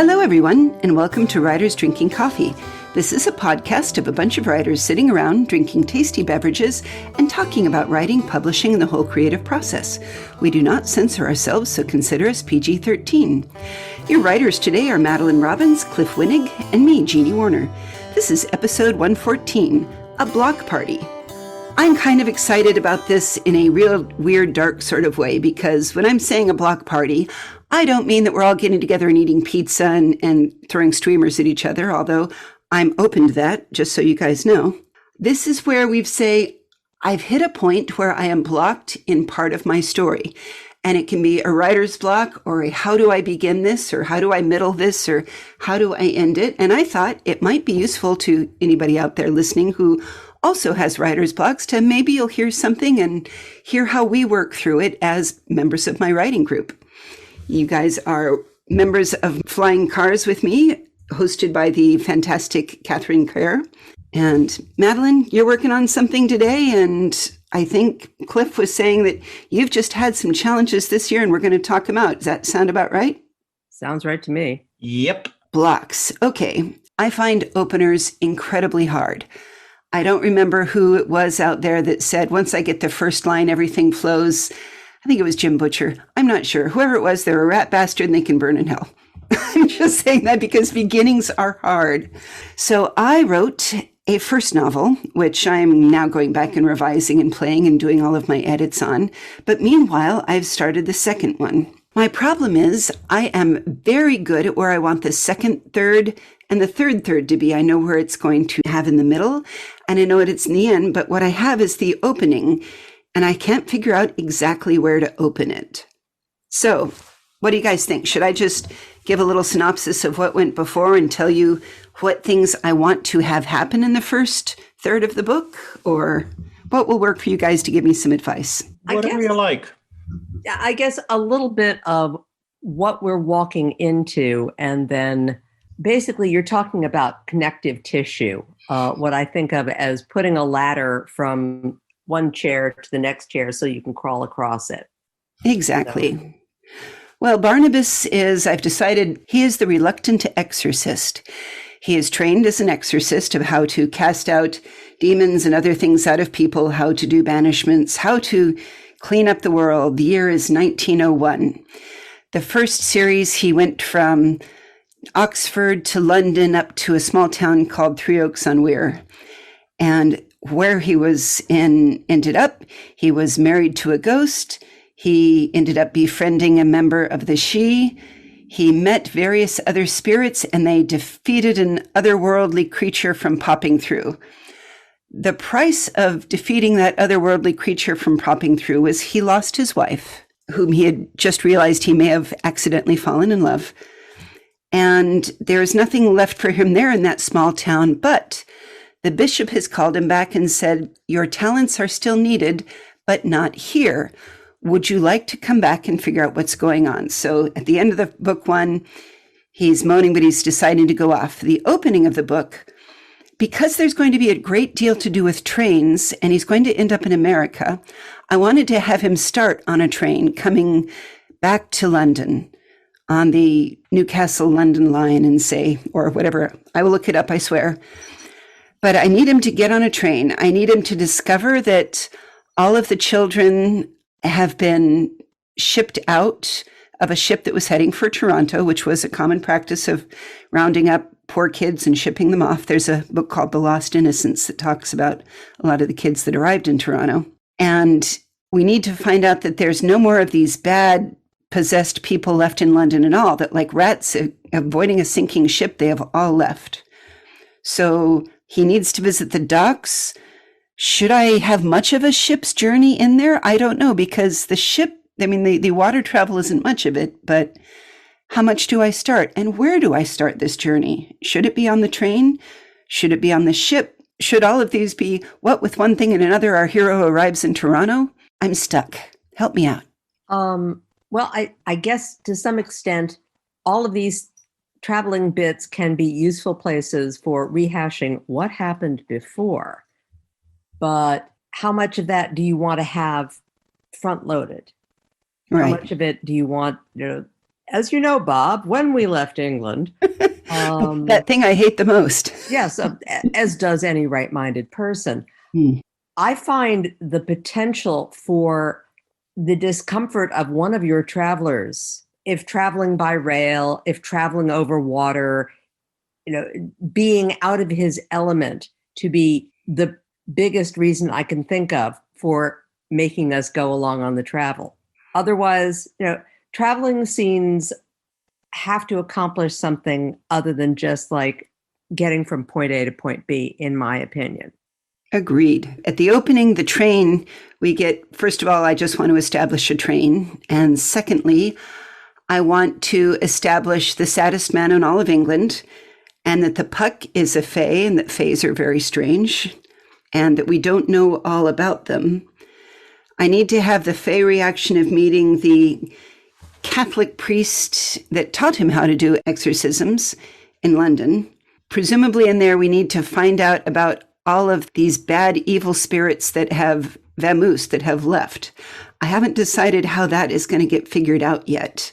Hello, everyone, and welcome to Writers Drinking Coffee. This is a podcast of a bunch of writers sitting around drinking tasty beverages and talking about writing, publishing, and the whole creative process. We do not censor ourselves, so consider us PG-13. Your writers today are Madeline Robbins, Cliff Winnig, and me, Jeannie Warner. This is episode 114, A Block Party. I'm kind of excited about this in a real weird, dark sort of way, because when I'm saying a block party, I don't mean that we're all getting together and eating pizza and throwing streamers at each other, although I'm open to that, just so you guys know. This is where we say, I've hit a point where I am blocked in part of my story. And it can be a writer's block or a how do I begin this or how do I middle this or how do I end it? And I thought it might be useful to anybody out there listening who also has writer's blocks to maybe you'll hear something and hear how we work through it as members of my writing group. You guys are members of Flying Cars with me, hosted by the fantastic Catherine Kerr. And Madeline, you're working on something today, and I think Cliff was saying that you've just had some challenges this year, and we're going to talk them out. Does that sound about right? Sounds right to me. Yep. Blocks. Okay. I find openers incredibly hard. I don't remember who it was out there that said, once I get the first line, everything flows. I think it was Jim Butcher. I'm not sure. Whoever it was, they're a rat bastard and they can burn in hell. I'm just saying that because beginnings are hard. So I wrote a first novel, which I'm now going back and revising and playing and doing all of my edits on. But meanwhile, I've started the second one. My problem is I am very good at where I want the second third and the third to be. I know where it's going to have in the middle and I know what it's in the end, but what I have is the opening and I can't figure out exactly where to open it. So what do you guys think? Should I just give a little synopsis of what went before and tell you what things I want to have happen in the first third of the book? Or what will work for you guys to give me some advice? Whatever you like. I guess a little bit of what we're walking into, and then basically you're talking about connective tissue, what I think of as putting a ladder from one chair to the next chair so you can crawl across it. Exactly. Well, Barnabas is, I've decided, he is the reluctant exorcist. He is trained as an exorcist of how to cast out demons and other things out of people, how to do banishments, how to clean up the world. The year is 1901. The first series, he went from Oxford to London up to a small town called Three Oaks on Wear. And where he ended up, he was married to a ghost. He ended up befriending a member of the Sidhe. He met various other spirits and they defeated an otherworldly creature from popping through. The price of defeating that otherworldly creature from popping through was he lost his wife, whom he had just realized he may have accidentally fallen in love. And there is nothing left for him there in that small town, but the bishop has called him back and said, your talents are still needed, but not here. Would you like to come back and figure out what's going on? So at the end of the book one, he's moaning, but he's deciding to go off. The opening of the book, because there's going to be a great deal to do with trains, and he's going to end up in America, I wanted to have him start on a train coming back to London on the Newcastle-London line and say, or whatever, I will look it up, I swear. But I need him to get on a train. I need him to discover that all of the children have been shipped out of a ship that was heading for Toronto, which was a common practice of rounding up poor kids and shipping them off. There's a book called The Lost Innocents that talks about a lot of the kids that arrived in Toronto. And we need to find out that there's no more of these bad possessed people left in London at all, that like rats avoiding a sinking ship, they have all left. So he needs to visit the docks. Should I have much of a ship's journey in there? I don't know, because the ship, the water travel isn't much of it, but how much do I start? And where do I start this journey? Should it be on the train? Should it be on the ship? Should all of these be, what with one thing and another, our hero arrives in Toronto? I'm stuck. Help me out. Well, I guess to some extent, all of these traveling bits can be useful places for rehashing what happened before. But how much of that do you want to have front loaded? Right. How much of it do you want as you know, Bob, when we left England, That thing I hate the most. yes, as does any right-minded person, Hmm. I find the potential for the discomfort of one of your travelers, if traveling by rail, if traveling over water, being out of his element, to be the biggest reason I can think of for making us go along on the travel. Otherwise, traveling scenes have to accomplish something other than just like getting from point A to point B, in my opinion. Agreed. At the opening, the train, we get, first of all, I just want to establish a train. And secondly, I want to establish the saddest man in all of England, and that the Puck is a fae, and that fays are very strange, and that we don't know all about them. I need to have the fae reaction of meeting the Catholic priest that taught him how to do exorcisms in London. Presumably in there, we need to find out about all of these bad, evil spirits that have vamoosed, that have left. I haven't decided how that is going to get figured out yet.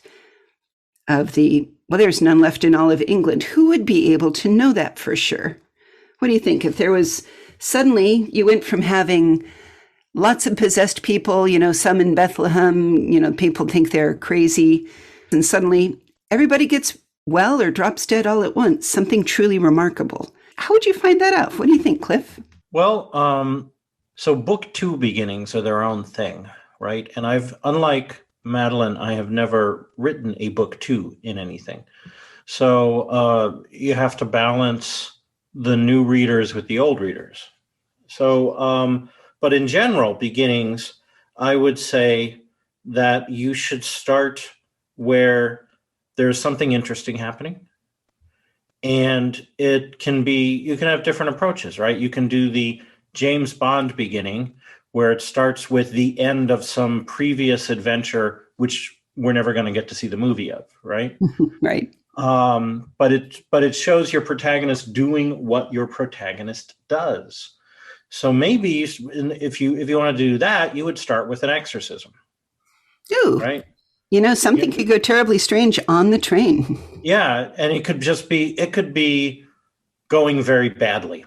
There's none left in all of England. Who would be able to know that for sure? What do you think? If there was, suddenly you went from having lots of possessed people, some in Bethlehem, people think they're crazy, and suddenly everybody gets well or drops dead all at once, something truly remarkable. How would you find that out? What do you think, Cliff? Well, so book 2 beginnings are their own thing, right? And unlike Madeline, I have never written a book 2 in anything. So you have to balance the new readers with the old readers. So, but in general, beginnings, I would say that you should start where there's something interesting happening. And you can have different approaches, right? You can do the James Bond beginning, where it starts with the end of some previous adventure, which we're never going to get to see the movie of, right? Right. But it shows your protagonist doing what your protagonist does. So maybe if you want to do that, you would start with an exorcism. Ooh. Right? Something could go terribly strange on the train. Yeah, and it could be going very badly,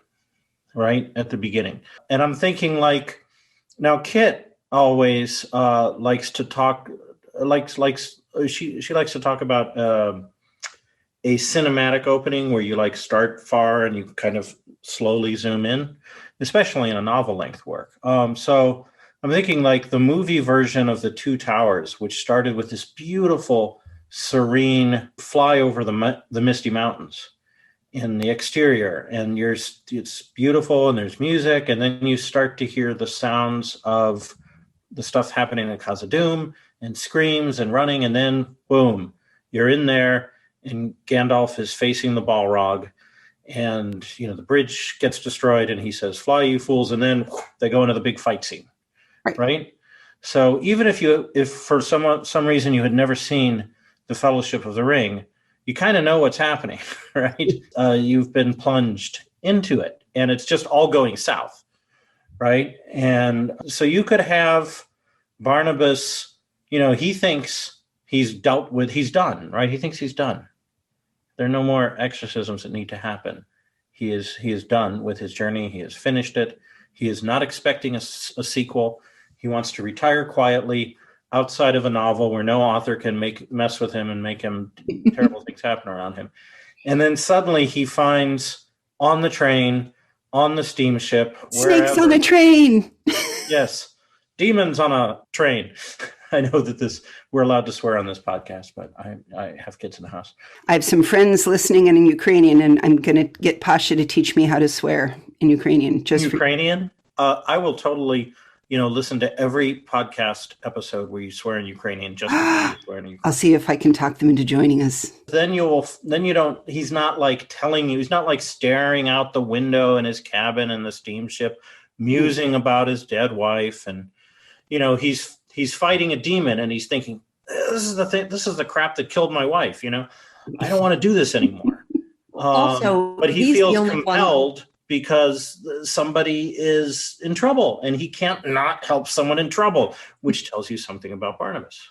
right, at the beginning. And I'm thinking now Kit always likes to talk she likes to talk about a cinematic opening where you start far and you kind of slowly zoom in, especially in a novel length work. So I'm thinking the movie version of The Two Towers, which started with this beautiful, serene fly over the Misty Mountains in the exterior. And it's beautiful and there's music. And then you start to hear the sounds of the stuff happening in Khazad-dûm and screams and running. And then, boom, you're in there and Gandalf is facing the Balrog. And, the bridge gets destroyed and he says, "Fly, you fools." And then they go into the big fight scene. Right. So even if for some reason you had never seen The Fellowship of the Ring, you kind of know what's happening, right? You've been plunged into it and it's just all going south. Right. And so you could have Barnabas, he thinks he's done, right? He thinks he's done. There are no more exorcisms that need to happen. He is done with his journey. He has finished it. He is not expecting a sequel. He wants to retire quietly outside of a novel where no author can mess with him and make him terrible things happen around him. And then suddenly he finds on the train, on the steamship, snakes on a train. Yes, demons on a train. I know that we're allowed to swear on this podcast, but I have kids in the house. I have some friends listening in Ukrainian, and I'm going to get Pasha to teach me how to swear in Ukrainian. Ukrainian? I will totally, listen to every podcast episode where you swear in Ukrainian. Just you swear in Ukrainian. I'll see if I can talk them into joining us. He's not telling you, he's not staring out the window in his cabin in the steamship, musing about his dead wife. And, he's fighting a demon and he's thinking, this is the crap that killed my wife. I don't want to do this anymore. But he feels compelled because somebody is in trouble and he can't not help someone in trouble, which tells you something about Barnabas.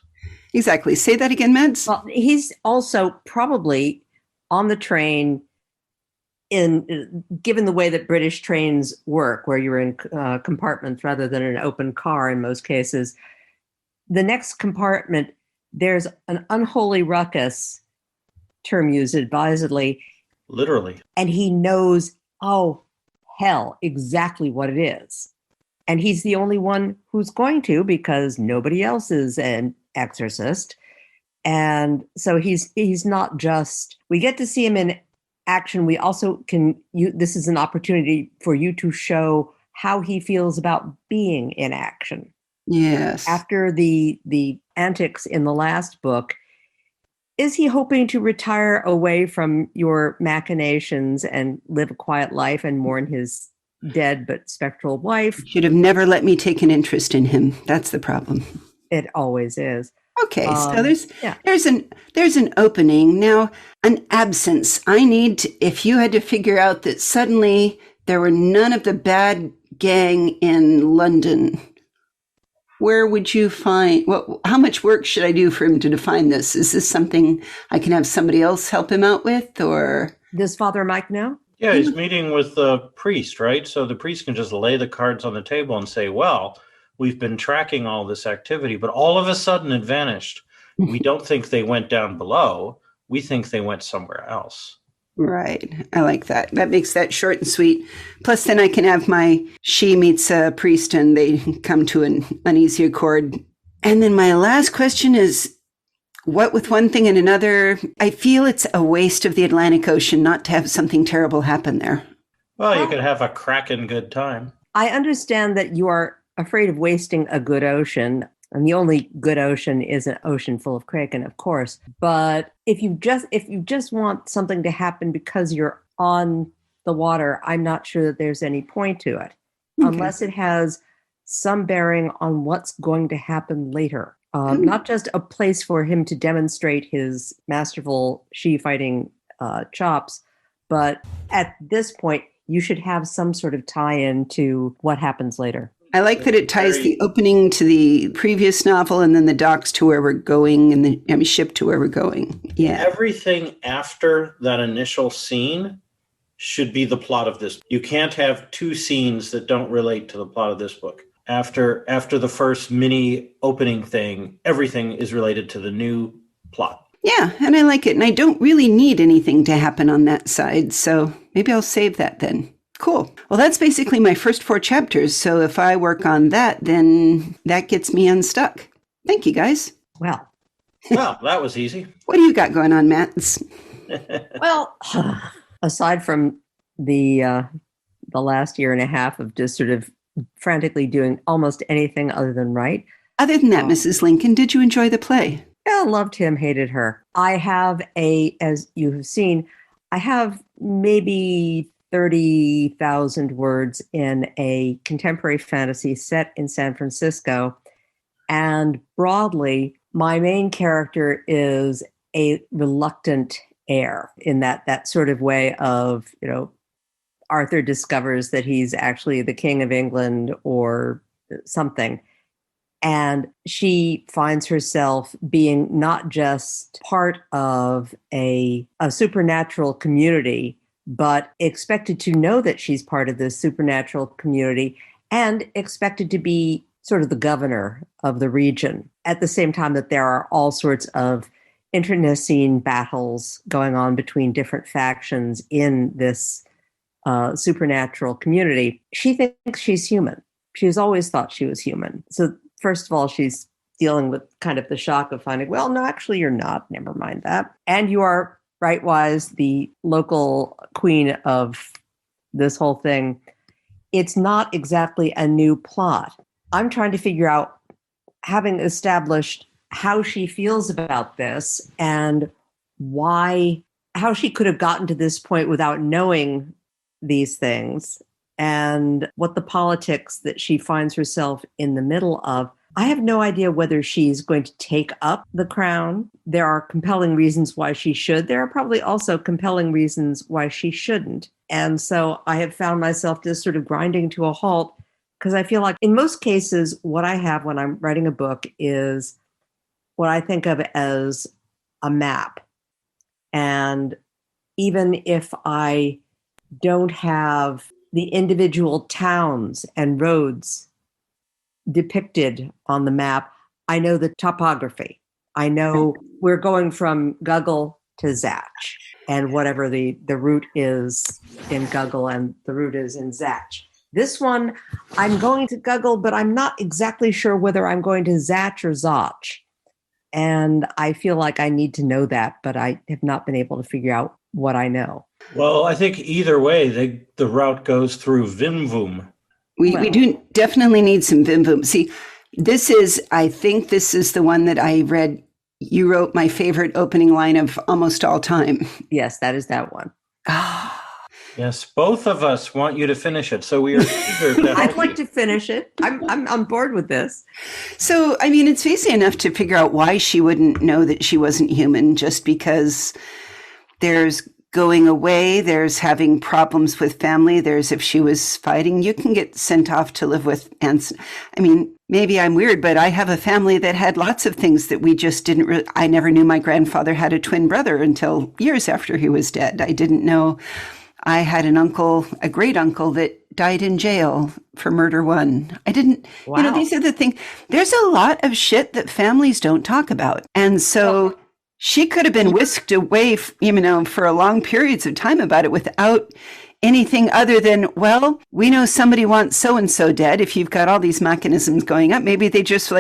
Exactly. Say that again, Mads. Well, he's also probably on the train given the way that British trains work, where you're in compartments rather than an open car in most cases. The next compartment, there's an unholy ruckus, term used advisedly. Literally. And he knows, oh, hell, exactly what it is. And he's the only one who's going to, because nobody else is an exorcist. And so he's not just, we get to see him in action. We also this is an opportunity for you to show how he feels about being in action. Yes. After the antics in the last book, is he hoping to retire away from your machinations and live a quiet life and mourn his dead but spectral wife? Should have never let me take an interest in him. That's the problem. It always is. Okay, so there's an opening. Now, an absence. If you had to figure out that suddenly there were none of the bad gang in London, where would you find, how much work should I do for him to define this? Is this something I can have somebody else help him out with, or? Does Father Mike know? Yeah, he's meeting with the priest, right? So the priest can just lay the cards on the table and say, well, we've been tracking all this activity, but all of a sudden it vanished. We don't think they went down below. We think they went somewhere else. Right. I like that. That makes that short and sweet. Plus, then I can have she meets a priest and they come to an uneasy accord. And then my last question is, what with one thing and another? I feel it's a waste of the Atlantic Ocean not to have something terrible happen there. Well, you could have a cracking good time. I understand that you are afraid of wasting a good ocean. And the only good ocean is an ocean full of kraken, of course. But if you just want something to happen because you're on the water, I'm not sure that there's any point to it, unless it has some bearing on what's going to happen later. Not just a place for him to demonstrate his masterful she-fighting chops, but at this point, you should have some sort of tie-in to what happens later. I like that it ties the opening to the previous novel and then the docks to where we're going and the ship to where we're going. Yeah. Everything after that initial scene should be the plot of this. You can't have two scenes that don't relate to the plot of this book. After the first mini opening thing, everything is related to the new plot. Yeah, and I like it. And I don't really need anything to happen on that side. So maybe I'll save that then. Cool. Well, that's basically my first 4 chapters. So if I work on that, then that gets me unstuck. Thank you, guys. Well, that was easy. What do you got going on, Matt? Well, aside from the last year and a half of just sort of frantically doing almost anything other than write. Other than that, Mrs. Lincoln, did you enjoy the play? Yeah, loved him, hated her. I have as you have seen, I have maybe 30,000 words in a contemporary fantasy set in San Francisco. And broadly, my main character is a reluctant heir in that sort of way of, Arthur discovers that he's actually the King of England or something. And she finds herself being not just part of a supernatural community, but expected to know that she's part of this supernatural community and expected to be sort of the governor of the region. At the same time that there are all sorts of internecine battles going on between different factions in this supernatural community, she thinks she's human. She's always thought she was human. So first of all, she's dealing with kind of the shock of finding, well, no, actually you're not. Never mind that. And you are Rightwise, the local queen of this whole thing. It's not exactly a new plot. I'm trying to figure out, having established how she feels about this and how she could have gotten to this point without knowing these things, and what the politics that she finds herself in the middle of. I have no idea whether she's going to take up the crown. There are compelling reasons why she should. There are probably also compelling reasons why she shouldn't. And so I have found myself just sort of grinding to a halt, because I feel like in most cases, what I have when I'm writing a book is, what I think of as a map. And even if I don't have the individual towns and roads depicted on the map, I know the topography. I know we're going from Guggle to Zatch, and whatever the route is in Guggle and the route is in Zatch. This one, I'm going to Guggle, but I'm not exactly sure whether I'm going to Zatch or Zotch. And I feel like I need to know that, but I have not been able to figure out what I know. Well, I think either way, the route goes through Vimvoom. We do definitely need some Vim Voom. See, I think this is the one that I read. You wrote my favorite opening line of almost all time. Yes, that is that one. Yes, both of us want you to finish it, so we are eager to help I'd like you. to finish it. I'm on board with this. So, I mean, it's easy enough to figure out why she wouldn't know that she wasn't human, just because there's going away, there's having problems with family, there's if she was fighting, you can get sent off to live with ants. I mean, maybe I'm weird, but I have a family that had lots of things that we just didn't I never knew my grandfather had a twin brother until years after he was dead. I didn't know I had an uncle, a great uncle that died in jail for murder one. I didn't, Wow. These are the things. There's a lot of shit that families don't talk about. And so she could have been whisked away, for a long periods of time about it without anything other than, well, we know somebody wants so-and-so dead. If you've got all these mechanisms going up, maybe they just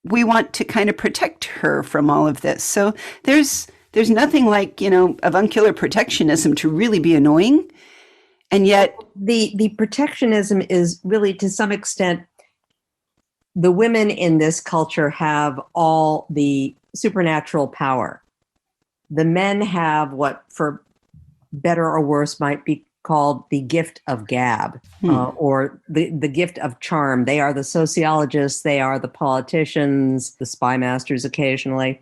we want to kind of protect her from all of this. So there's nothing like, avuncular protectionism to really be annoying. And yet the protectionism is really, to some extent, the women in this culture have all the supernatural power. The men have what, for better or worse, might be called the gift of gab, or the gift of charm. They are the sociologists, they are the politicians, the spy masters occasionally.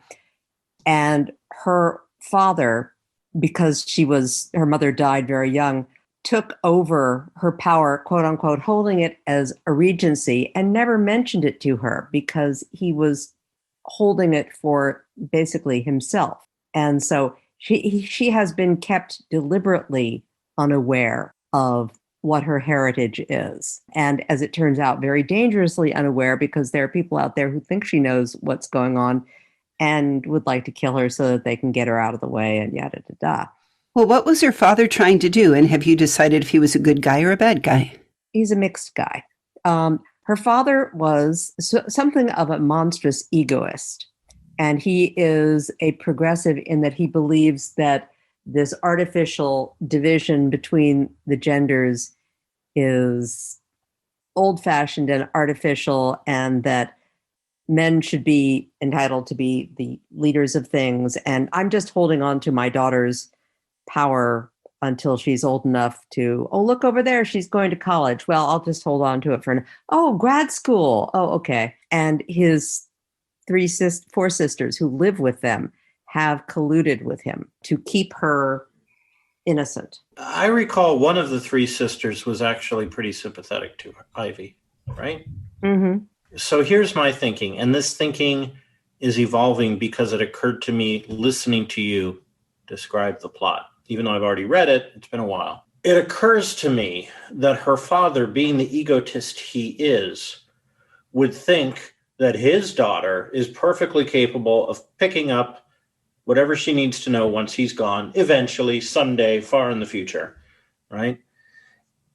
And her father, because her mother died very young, took over her power, quote unquote, holding it as a regency, and never mentioned it to her because he was holding it for basically himself. And so she has been kept deliberately unaware of what her heritage is. And as it turns out, very dangerously unaware, because there are people out there who think she knows what's going on and would like to kill her so that they can get her out of the way, and yada da da. Well, what was her father trying to do? And have you decided if he was a good guy or a bad guy? He's a mixed guy. Her father was something of a monstrous egoist. And he is a progressive in that he believes that this artificial division between the genders is old-fashioned and artificial, and that men should be entitled to be the leaders of things. And I'm just holding on to my daughter's power until she's old enough to, look over there, she's going to college. Well, I'll just hold on to it for grad school. Oh, okay. And his four sisters who live with them have colluded with him to keep her innocent. I recall one of the three sisters was actually pretty sympathetic to Ivy, right? Mm-hmm. So here's my thinking, and this thinking is evolving because it occurred to me listening to you describe the plot. Even though I've already read it, it's been a while. It occurs to me that her father, being the egotist he is, would think that his daughter is perfectly capable of picking up whatever she needs to know once he's gone, eventually, someday, far in the future, right?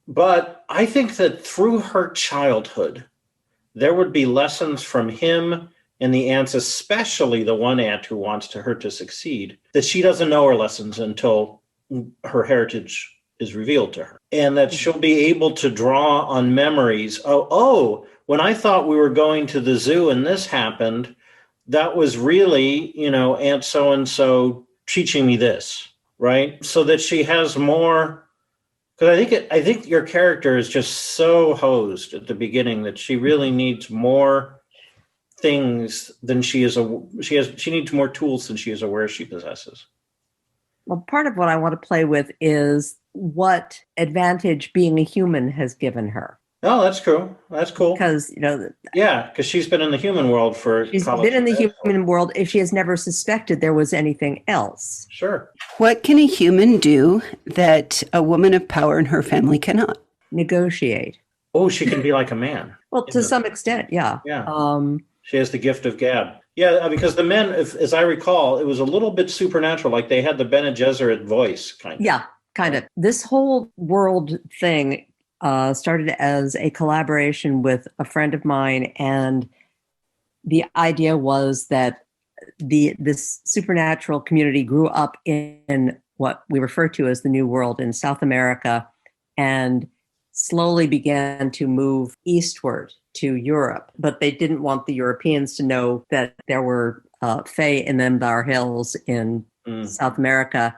But I think that through her childhood, there would be lessons from him and the aunts, especially the one aunt who wants her to succeed, that she doesn't know her lessons until her heritage is revealed to her. And that she'll be able to draw on memories. When I thought we were going to the zoo and this happened, that was really, Aunt so-and-so teaching me this, right? So that she has more, because I think your character is just so hosed at the beginning that she really needs more things than she needs more tools than she is aware she possesses. Well, part of what I want to play with is what advantage being a human has given her. Oh, that's cool. That's cool. because Yeah, because she's been in the human world for she's college. been in the human world if she has never suspected there was anything else. Sure. What can a human do that a woman of power in her family cannot? Negotiate. Oh, she can be like a man. Well, to some extent, yeah. Yeah. She has the gift of gab. Yeah, because the men, as I recall, it was a little bit supernatural. Like they had the Bene Gesserit voice, kind of. Yeah, kind of. This whole world thing started as a collaboration with a friend of mine, and the idea was that this supernatural community grew up in what we refer to as the New World in South America, and slowly began to move eastward to Europe. But they didn't want the Europeans to know that there were Fae in the Mbar Hills in South America.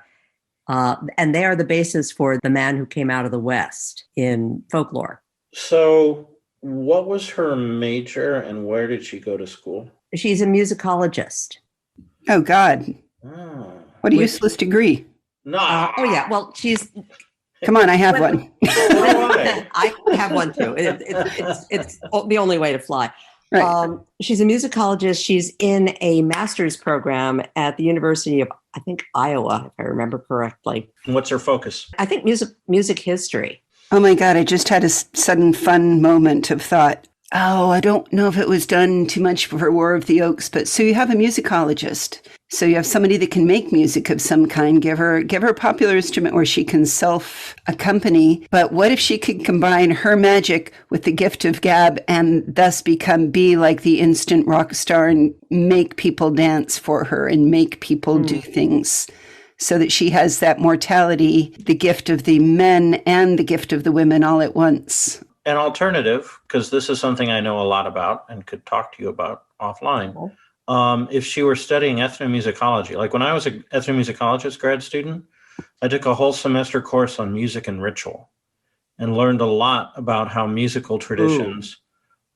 And they are the basis for the man who came out of the West in folklore. So what was her major and where did she go to school? She's a musicologist. Oh, God. Oh. What a useless degree. No. Oh, yeah. Well, she's... Come on, I have one. I have one too. It's the only way to fly. Right. She's a musicologist. She's in a master's program at the University of, I think, Iowa, if I remember correctly. And what's her focus? I think music history. Oh my God, I just had a sudden fun moment of thought. Oh, I don't know if it was done too much for War of the Oaks, but so you have a musicologist. So you have somebody that can make music of some kind, give her a popular instrument where she can self-accompany. But what if she could combine her magic with the gift of gab and thus be like the instant rock star and make people dance for her and make people do things so that she has that mortality, the gift of the men and the gift of the women all at once? An alternative, because this is something I know a lot about and could talk to you about offline. If she were studying ethnomusicology, like when I was an ethnomusicologist grad student, I took a whole semester course on music and ritual and learned a lot about how musical traditions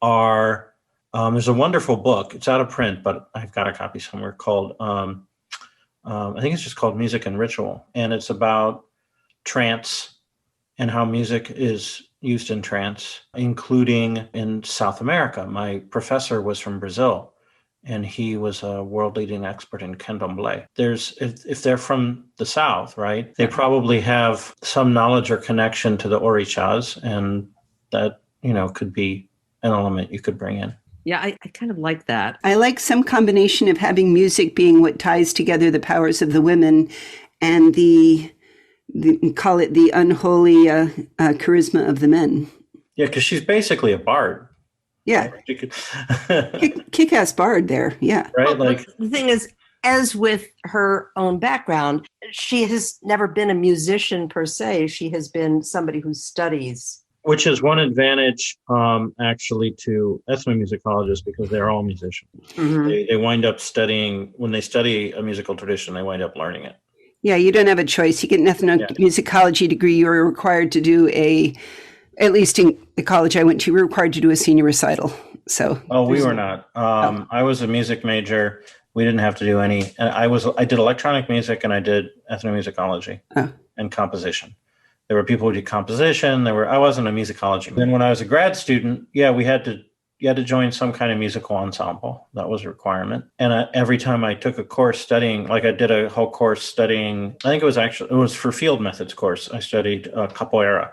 are. There's a wonderful book. It's out of print, but I've got a copy somewhere called, I think it's just called Music and Ritual. And it's about trance and how music is used in trance, including in South America. My professor was from Brazil, and he was a world-leading expert in candomblé. If they're from the South, right, they probably have some knowledge or connection to the orishas, and that, could be an element you could bring in. Yeah, I kind of like that. I like some combination of having music being what ties together the powers of the women and call it the unholy charisma of the men. Yeah, because she's basically a bard. Yeah. She could Kick-ass bard there. Yeah. Right? Well, the thing is, as with her own background, she has never been a musician per se. She has been somebody who studies. Which is one advantage, actually, to ethnomusicologists, because they're all musicians. Mm-hmm. They wind up studying, when they study a musical tradition, they wind up learning it. Yeah, you don't have a choice. You get an ethnomusicology degree, you're required to do at least in the college I went to, we were required to do a senior recital. So. Oh, we were not. I was a music major. We didn't have to do any. I did electronic music and I did ethnomusicology and composition. There were people who did composition. I wasn't a musicology. Then when I was a grad student, you had to join some kind of musical ensemble. That was a requirement. And every time I took a course studying, like I did a whole course studying, I think it was for field methods course. I studied capoeira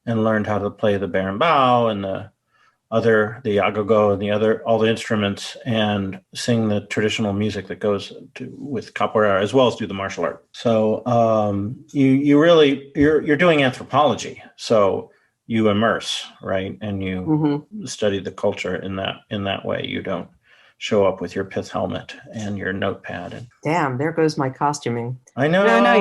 and learned how to play the berimbau and the agogo and all the instruments, and sing the traditional music that goes with capoeira, as well as do the martial art. So you're doing anthropology. So you immerse, right? And you study the culture in that way. You don't show up with your pith helmet and your notepad. Damn, there goes my costuming. I know. No,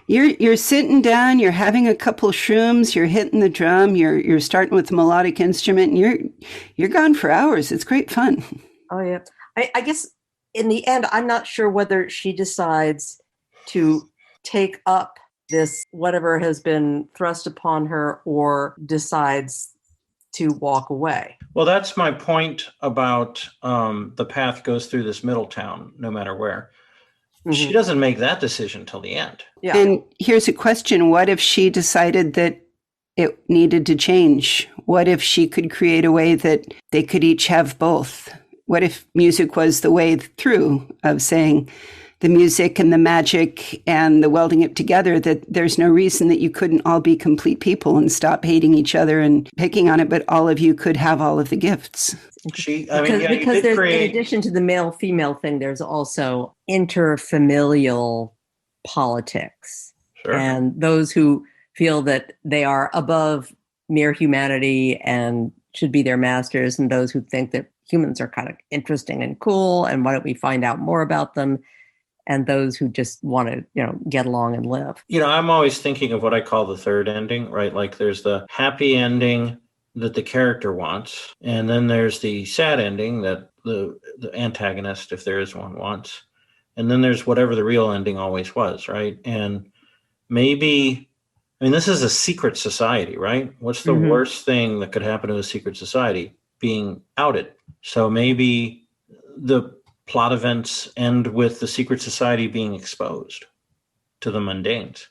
you're sitting down, you're having a couple shrooms, you're hitting the drum, you're starting with a melodic instrument, and you're gone for hours. It's great fun. Oh yeah. I guess in the end, I'm not sure whether she decides to take up this whatever has been thrust upon her or decides to walk away. Well, that's my point about the path goes through this middle town, no matter where. Mm-hmm. She doesn't make that decision till the end. Yeah. And here's a question. What if she decided that it needed to change? What if she could create a way that they could each have both? What if music was the way through of saying the music and the magic and the welding it together, that there's no reason that you couldn't all be complete people and stop hating each other and picking on it, but all of you could have all of the gifts? Because there's, in addition to the male-female thing, there's also interfamilial politics. Sure. And those who feel that they are above mere humanity and should be their masters, and those who think that humans are kind of interesting and cool, and why don't we find out more about them? And those who just want to, get along and live. I'm always thinking of what I call the third ending, right? Like there's the happy ending that the character wants, and then there's the sad ending that the antagonist, if there is one, wants. And then there's whatever the real ending always was, right? And maybe, this is a secret society, right? What's the worst thing that could happen to a secret society? Being outed. So maybe the plot events end with the secret society being exposed to the mundanes.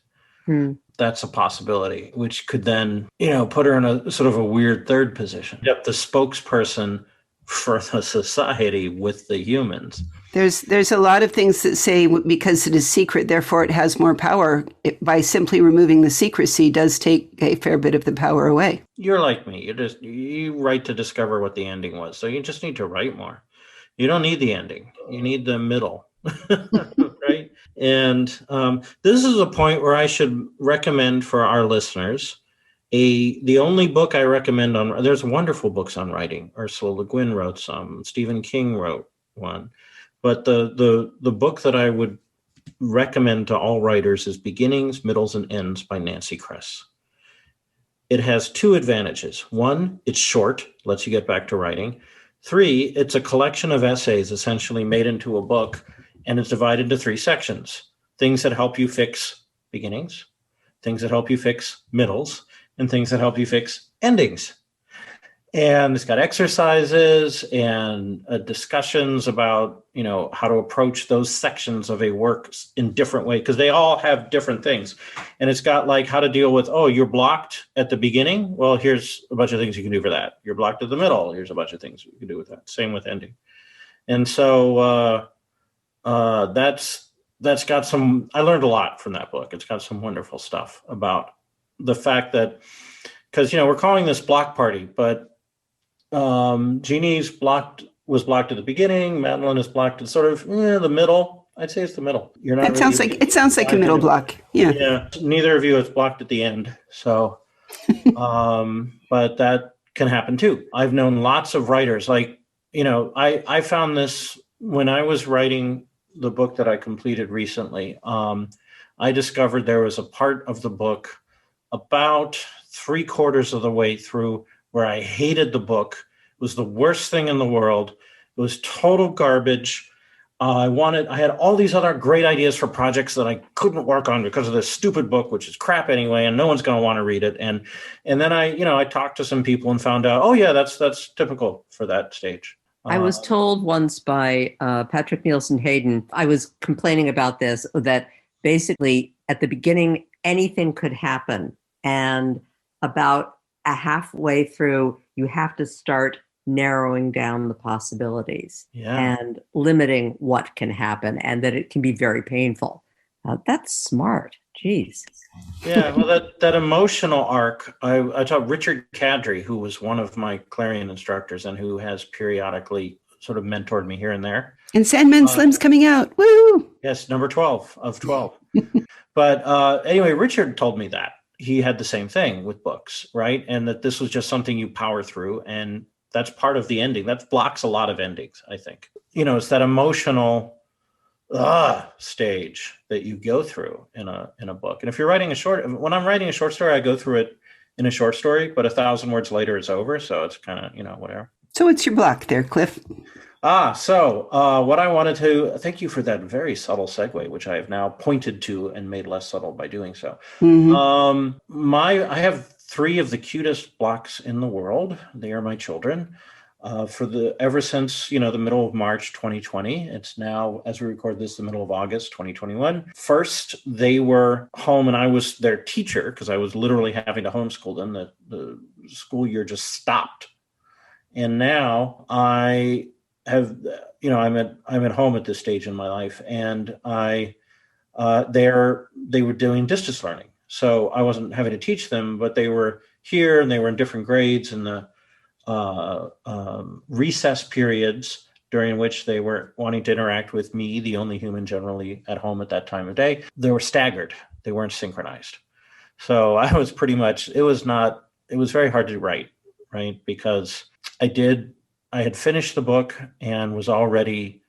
That's a possibility, which could then, put her in a sort of a weird third position. Yep, the spokesperson for the society with the humans. There's a lot of things that say because it is secret, therefore it has more power. By simply removing the secrecy does take a fair bit of the power away. You're like me. You write to discover what the ending was. So you just need to write more. You don't need the ending. You need the middle, right? And this is a point where I should recommend for our listeners the only book I recommend there's wonderful books on writing. Ursula Le Guin wrote some. Stephen King wrote one. But the book that I would recommend to all writers is Beginnings, Middles, and Ends by Nancy Kress. It has two advantages. One, it's short, lets you get back to writing. 3, it's a collection of essays essentially made into a book, and it's divided into 3 sections. Things that help you fix beginnings, things that help you fix middles, and things that help you fix endings. And it's got exercises and discussions about, how to approach those sections of a work in different ways, because they all have different things. And it's got like how to deal with, you're blocked at the beginning. Well, here's a bunch of things you can do for that. You're blocked at the middle. Here's a bunch of things you can do with that. Same with ending. And so that's got some, I learned a lot from that book. It's got some wonderful stuff about the fact that, because, we're calling this Block Party, but Jeannie's was blocked at the beginning. Madeline is blocked at sort of the middle. I'd say it's the middle. You're not. It sounds like a middle block. Yeah. Yeah. Neither of you is blocked at the end. So, but that can happen too. I've known lots of writers. Like, I found this when I was writing the book that I completed recently. I discovered there was a part of the book about 3/4 of the way through where I hated the book. It was the worst thing in the world. It was total garbage. I had all these other great ideas for projects that I couldn't work on because of this stupid book, which is crap anyway, and no one's going to want to read it. And then I talked to some people and found out, that's typical for that stage. I was told once by Patrick Nielsen Hayden, I was complaining about this, that basically at the beginning, anything could happen. And about a halfway through, you have to start narrowing down the possibilities and limiting what can happen, and that it can be very painful. That's smart. Jeez. Yeah, well, that emotional arc, I taught Richard Kadrey, who was one of my Clarion instructors and who has periodically sort of mentored me here and there. And Sandman Slim's coming out. Woo! Yes, number 12 of 12. But anyway, Richard told me that. He had the same thing with books, right? And that this was just something you power through. And that's part of the ending. That blocks a lot of endings, I think. It's that emotional stage that you go through in a book. And if you're writing when I'm writing a short story, I go through it in a short story, but 1,000 words later it's over. So it's kind of, whatever. So what's your block there, Cliff? So what I wanted to thank you for that very subtle segue, which I have now pointed to and made less subtle by doing so. Mm-hmm. I have 3 of the cutest blocks in the world. They are my children. ever since, the middle of March 2020. It's now, as we record this, the middle of August 2021. First, they were home and I was their teacher because I was literally having to homeschool them. The school year just stopped. And now I have, I'm at home at this stage in my life, and they were doing distance learning. So I wasn't having to teach them, but they were here and they were in different grades, and the recess periods during which they were wanting to interact with me, the only human generally at home at that time of day, they were staggered. They weren't synchronized. So I was pretty much, it was very hard to write, right? Because I had finished the book and was already,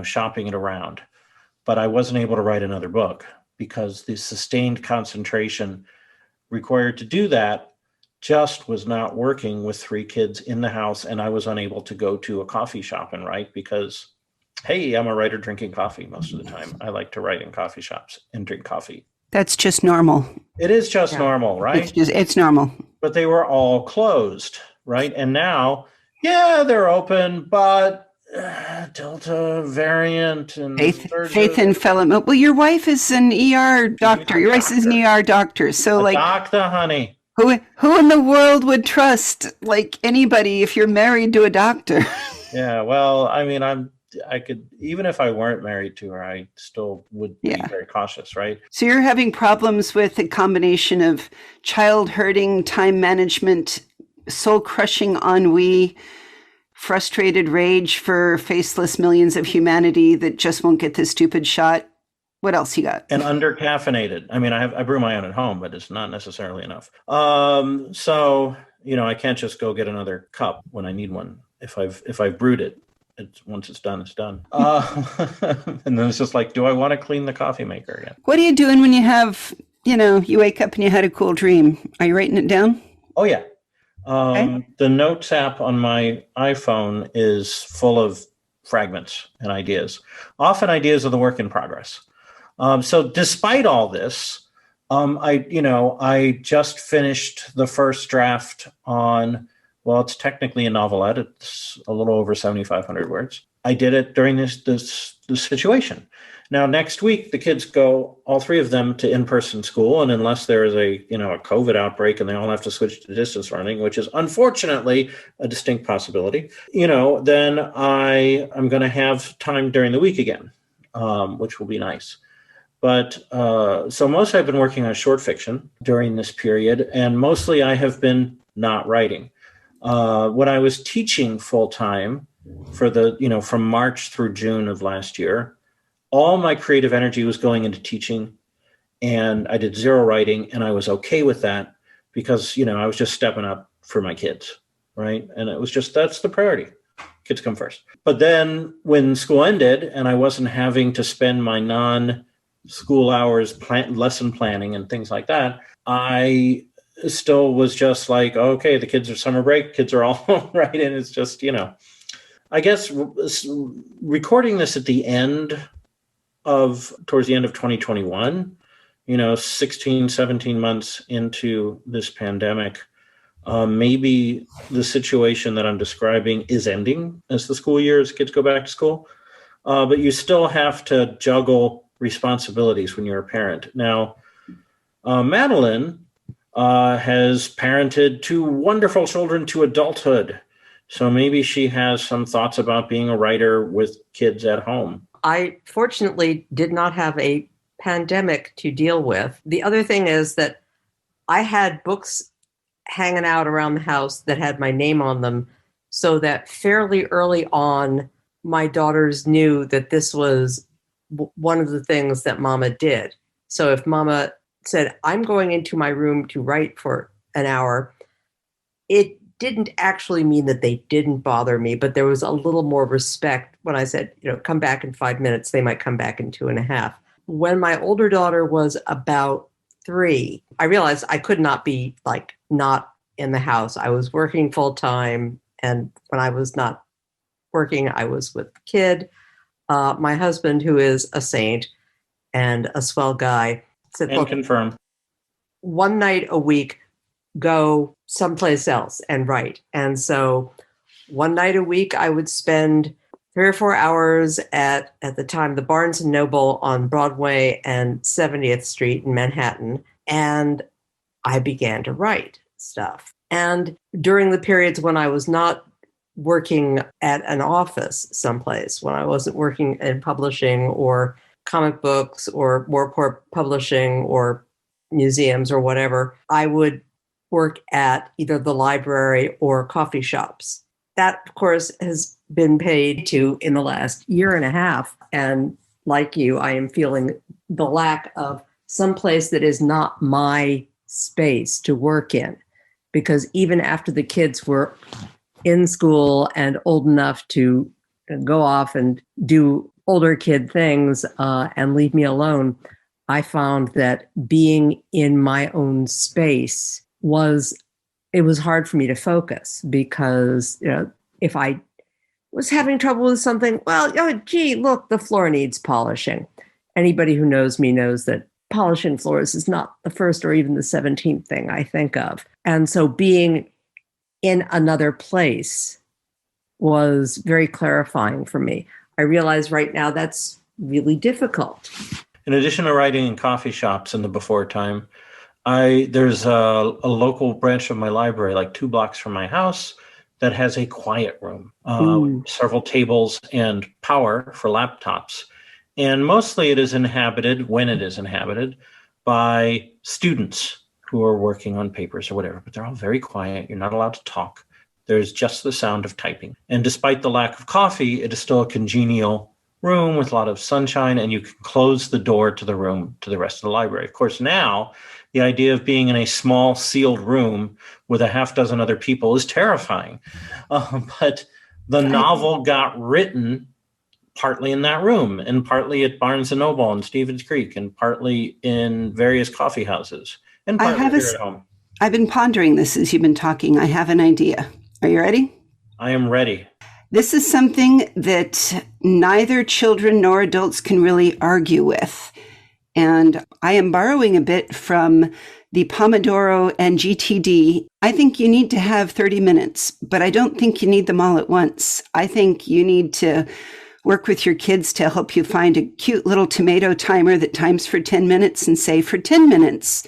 shopping it around, but I wasn't able to write another book because the sustained concentration required to do that just was not working with 3 kids in the house, and I was unable to go to a coffee shop and write because, hey, I'm a writer drinking coffee most of the time. I like to write in coffee shops and drink coffee. That's just normal. It is just normal, right? It's normal. But they were all closed, right? And now, they're open, but Delta variant and Faith and fellow. Well, your wife is an ER doctor. Your wife is an ER doctor. So doctor, honey. Who in the world would trust anybody if you're married to a doctor? Yeah, well, I mean, I could, even if I weren't married to her, I still would be very cautious, right? So you're having problems with a combination of child hurting, time management, soul-crushing ennui, frustrated rage for faceless millions of humanity that just won't get this stupid shot. What else you got? And under-caffeinated. I mean, I brew my own at home, but it's not necessarily enough. So, I can't just go get another cup when I need one. If I've brewed it, once it's done, it's done. And then it's just like, do I want to clean the coffee maker again? What are you doing when you have, you wake up and you had a cool dream? Are you writing it down? Oh, yeah. Okay. The Notes app on my iPhone is full of fragments and ideas, often ideas of the work in progress. So despite all this, I just finished the first draft on, well, it's technically a novelette. It's a little over 7,500 words. I did it during this situation. Now, next week, the kids go, all 3 of them, to in-person school. And unless there is a COVID outbreak and they all have to switch to distance learning, which is unfortunately a distinct possibility, then I'm going to have time during the week again, which will be nice. But so mostly I've been working on short fiction during this period, and mostly I have been not writing. When I was teaching full time for from March through June of last year, all my creative energy was going into teaching, and I did 0 writing, and I was okay with that because, I was just stepping up for my kids, right? And it was that's the priority. Kids come first. But then when school ended and I wasn't having to spend my non-school hours lesson planning and things like that, I still was just like, okay, the kids are summer break, kids are all home, right? And it's just, I guess recording this at the end towards the end of 2021, 16, 17 months into this pandemic, maybe the situation that I'm describing is ending as the school year, as kids go back to school. But you still have to juggle responsibilities when you're a parent. Now, Madeline has parented 2 wonderful children to adulthood. So maybe she has some thoughts about being a writer with kids at home. I fortunately did not have a pandemic to deal with. The other thing is that I had books hanging out around the house that had my name on them, so that fairly early on, my daughters knew that this was one of the things that Mama did. So if Mama said, I'm going into my room to write for an hour, it didn't actually mean that they didn't bother me, but there was a little more respect when I said, come back in 5 minutes. They might come back in 2.5. When my older daughter was about 3, I realized I could not be not in the house. I was working full time. And when I was not working, I was with the kid. My husband, who is a saint and a swell guy, said, and confirm, one night a week, go someplace else and write. And so one night a week, I would spend 3 or 4 hours at the time, the Barnes and Noble on Broadway and 70th Street in Manhattan. And I began to write stuff. And during the periods when I was not working at an office someplace, when I wasn't working in publishing or comic books or Warport Publishing or museums or whatever, I would work at either the library or coffee shops. That, of course, has been paid to in the last year and a half. And like you, I am feeling the lack of some place that is not my space to work in. Because even after the kids were in school and old enough to go off and do older kid things and leave me alone, I found that being in my own space was hard for me to focus because, if I was having trouble with something, well, gee, look, the floor needs polishing. Anybody who knows me knows that polishing floors is not the first or even the 17th thing I think of. And so being in another place was very clarifying for me. I realize right now that's really difficult. In addition to writing in coffee shops in the before time, there's a local branch of my library, like 2 blocks from my house, that has a quiet room, with several tables and power for laptops. And mostly it is inhabited, when it is inhabited, by students who are working on papers or whatever, but they're all very quiet. You're not allowed to talk. There's just the sound of typing. And despite the lack of coffee, it is still a congenial room with a lot of sunshine, and you can close the door to the room to the rest of the library. Of course, now the idea of being in a small sealed room with a half dozen other people is terrifying. But the novel got written partly in that room and partly at Barnes and Noble and Stevens Creek and partly in various coffee houses and partly here at home. I've been pondering this as you've been talking. I have an idea. Are you ready? I am ready. This is something that neither children nor adults can really argue with. And I am borrowing a bit from the Pomodoro and GTD. I think you need to have 30 minutes, but I don't think you need them all at once. I think you need to work with your kids to help you find a cute little tomato timer that times for 10 minutes and say, for 10 minutes,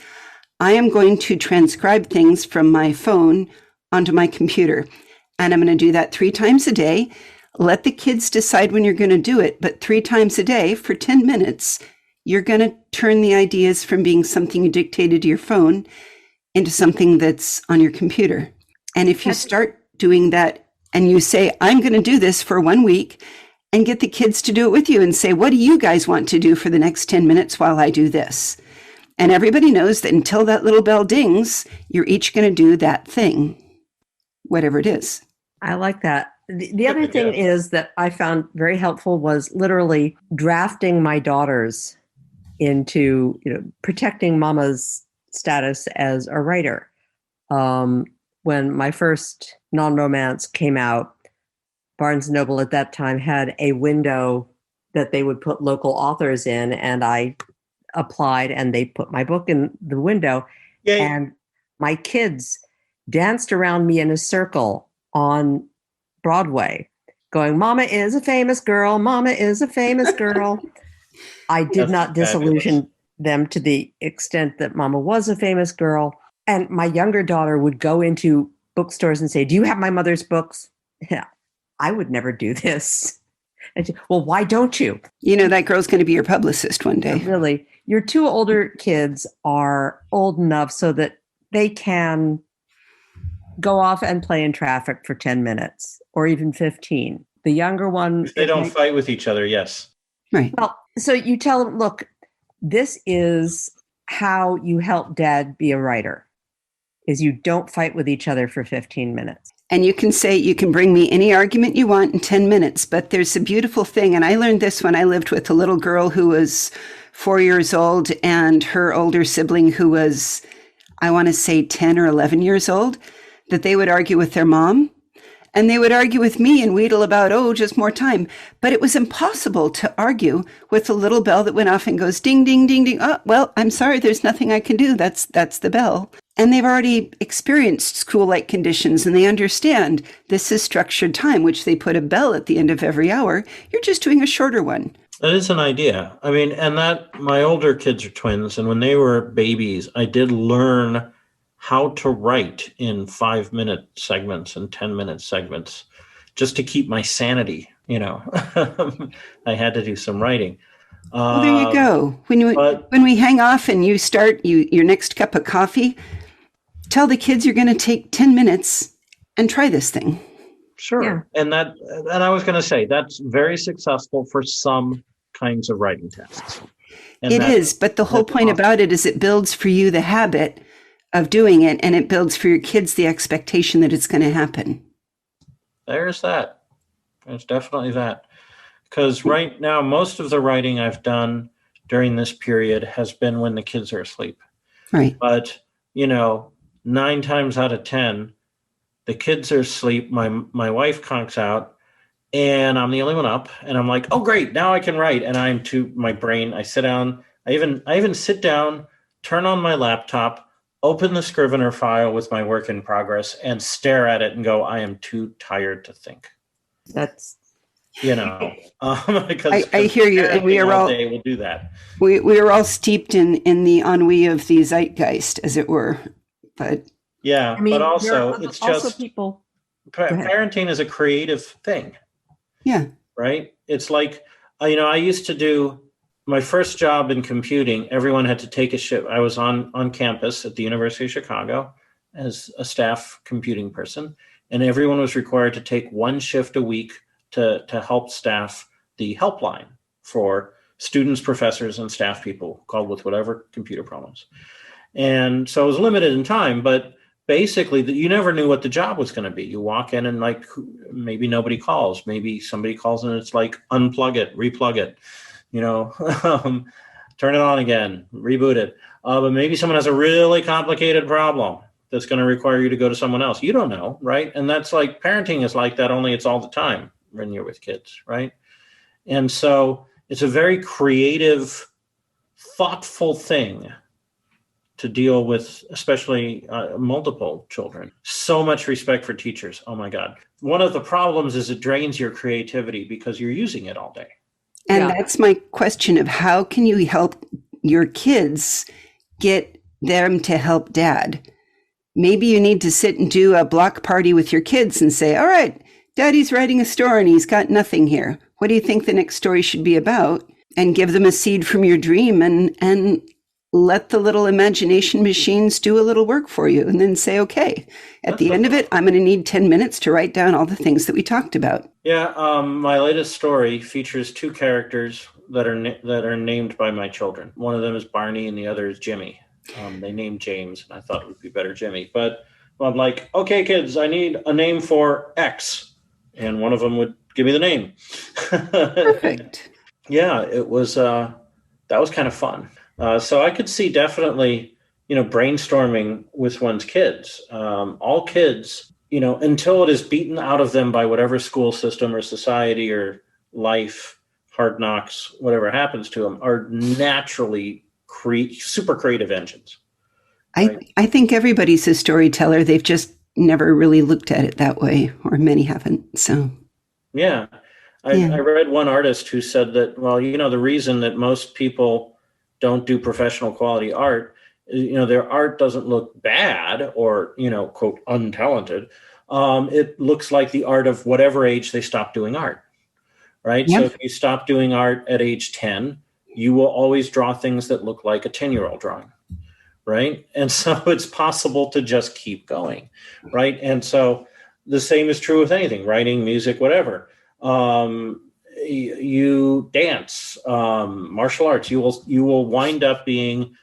I am going to transcribe things from my phone onto my computer. And I'm going to do that 3 times a day. Let the kids decide when you're going to do it, but 3 times a day for 10 minutes, you're going to turn the ideas from being something you dictated to your phone into something that's on your computer. And if you start doing that and you say, I'm going to do this for 1 week, and get the kids to do it with you and say, what do you guys want to do for the next 10 minutes while I do this? And everybody knows that until that little bell dings, you're each going to do that thing, whatever it is. I like that. The other thing is that I found very helpful was literally drafting my daughters into, protecting mama's status as a writer. When my first non-romance came out, Barnes & Noble at that time had a window that they would put local authors in, and I applied and they put my book in the window. Yay. And my kids danced around me in a circle on Broadway going, Mama is a famous girl. Mama is a famous girl. I did not disillusion them to the extent that Mama was a famous girl. And my younger daughter would go into bookstores and say, do you have my mother's books? Yeah, I would never do this. And well, why don't you? That girl's going to be your publicist one day. Really, your 2 older kids are old enough so that they can go off and play in traffic for 10 minutes or even 15. The younger one... If they don't fight with each other, yes. Right. Well, so you tell them, look, this is how you help Dad be a writer, is you don't fight with each other for 15 minutes. And you can say, you can bring me any argument you want in 10 minutes, but there's a beautiful thing. And I learned this when I lived with a little girl who was 4 years old and her older sibling who was, I want to say 10 or 11 years old, that they would argue with their mom. And they would argue with me and wheedle about, oh, just more time. But it was impossible to argue with a little bell that went off and goes ding, ding, ding, ding. Oh, well, I'm sorry, there's nothing I can do. That's the bell. And they've already experienced school-like conditions and they understand this is structured time, which they put a bell at the end of every hour. You're just doing a shorter one. That is an idea. I mean, and that my older kids are twins. And when they were babies, I did learn how to write in 5-minute segments and 10-minute segments just to keep my sanity. I had to do some writing. Well, there you go. When we hang off and you start your next cup of coffee, tell the kids you're going to take 10 minutes and try this thing. Sure. Yeah. And I was going to say that's very successful for some kinds of writing tests. It is, but the whole point about it is it builds for you the habit of doing it, and it builds for your kids the expectation that it's going to happen. There's that. There's definitely that. Because right now, most of the writing I've done during this period has been when the kids are asleep. Right. But, 9 times out of 10, the kids are asleep. My wife conks out, and I'm the only one up. And I'm like, oh, great, now I can write. And I'm to my brain. I sit down. I even sit down, turn on my laptop, open the Scrivener file with my work in progress, and stare at it and go, I am too tired to think. That's because I hear you, and we are all will do that. We are all steeped in the ennui of the zeitgeist, as it were. But but also it's also just people. Parenting is a creative thing. Yeah. Right. It's like I used to do my first job in computing. Everyone had to take a shift. I was on campus at the University of Chicago as a staff computing person, and everyone was required to take one shift a week to help staff the helpline for students, professors, and staff people called with whatever computer problems. And so it was limited in time, but basically you never knew what the job was going to be. You walk in and maybe nobody calls, maybe somebody calls and it's like, unplug it, replug it, turn it on again, reboot it. But maybe someone has a really complicated problem that's going to require you to go to someone else. You don't know, right? And that's like parenting is like that, only it's all the time when you're with kids, right? And so it's a very creative, thoughtful thing to deal with, especially multiple children. So much respect for teachers. Oh my God. One of the problems is it drains your creativity because you're using it all day. And that's my question of how can you help your kids get them to help dad? Maybe you need to sit and do a block party with your kids and say, all right, daddy's writing a story and he's got nothing here. What do you think the next story should be about? And give them a seed from your dream and let the little imagination machines do a little work for you, and then say, okay, at the end of it, I'm going to need 10 minutes to write down all the things that we talked about. Yeah. My latest story features 2 characters that are named by my children. One of them is Barney and the other is Jimmy. They named James, and I thought it would be better Jimmy. But I'm like, okay, kids, I need a name for X. And one of them would give me the name. Perfect. Yeah, it was, that was kind of fun. So I could see definitely, brainstorming with one's kids. All kids, until it is beaten out of them by whatever school system or society or life, hard knocks, whatever happens to them, are naturally super creative engines. Right? I think everybody's a storyteller. They've just never really looked at it that way, or many haven't. So, yeah. I read one artist who said that, well, the reason that most people don't do professional quality art, their art doesn't look bad or, quote, untalented. It looks like the art of whatever age they stop doing art, right? Yep. So if you stop doing art at age 10, you will always draw things that look like a 10-year-old drawing, right? And so it's possible to just keep going, right? And so the same is true with anything, writing, music, whatever. You dance, martial arts, you will wind up being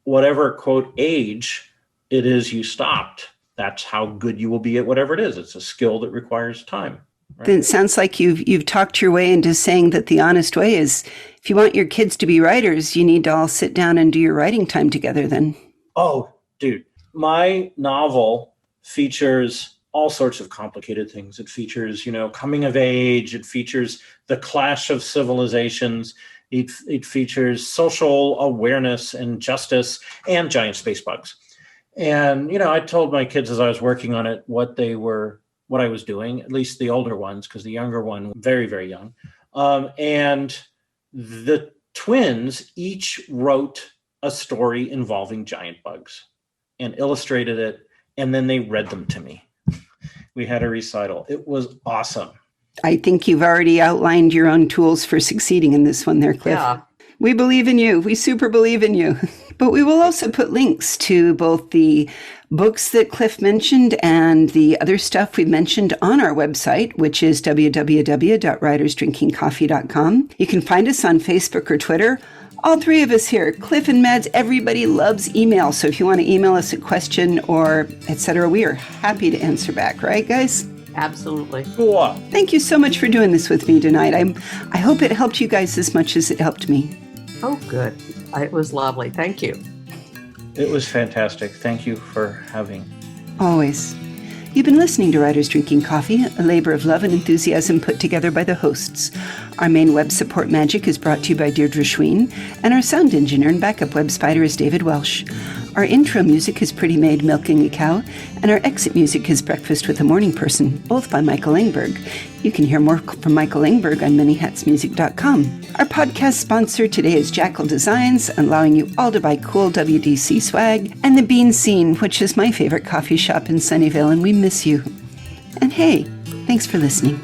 whatever, quote, age it is you stopped. That's how good you will be at whatever it is. It's a skill that requires time. Right? Then it sounds like you've talked your way into saying that the honest way is, if you want your kids to be writers, you need to all sit down and do your writing time together then. Oh, dude, my novel features all sorts of complicated things. It features, coming of age. It features the clash of civilizations. It features social awareness and justice and giant space bugs. And, I told my kids as I was working on it what I was doing, at least the older ones, because the younger one, very, very young. And the twins each wrote a story involving giant bugs and illustrated it, and then they read them to me. We had a recital. It was awesome. I think you've already outlined your own tools for succeeding in this one there, Cliff. Yeah. We believe in you. We super believe in you. But we will also put links to both the books that Cliff mentioned and the other stuff we mentioned on our website, which is www.writersdrinkingcoffee.com. You can find us on Facebook or Twitter. All three of us here, Cliff and Mads, everybody loves email. So if you want to email us a question or etc., we are happy to answer back. Right, guys? Absolutely. Cool. Thank you so much for doing this with me tonight. I hope it helped you guys as much as it helped me. Oh, good. It was lovely. Thank you. It was fantastic. Thank you for having. Always. You've been listening to Writers Drinking Coffee, a labor of love and enthusiasm put together by the hosts. Our main web support magic is brought to you by Deirdre Schween, and our sound engineer and backup web spider is David Welsh. Our intro music is Pretty Maid Milking a Cow, and our exit music is Breakfast with a Morning Person, both by Michael Engberg. You can hear more from Michael Engberg on manyhatsmusic.com. Our podcast sponsor today is Jackal Designs, allowing you all to buy cool WDC swag, and The Bean Scene, which is my favorite coffee shop in Sunnyvale, and we miss you. And hey, thanks for listening.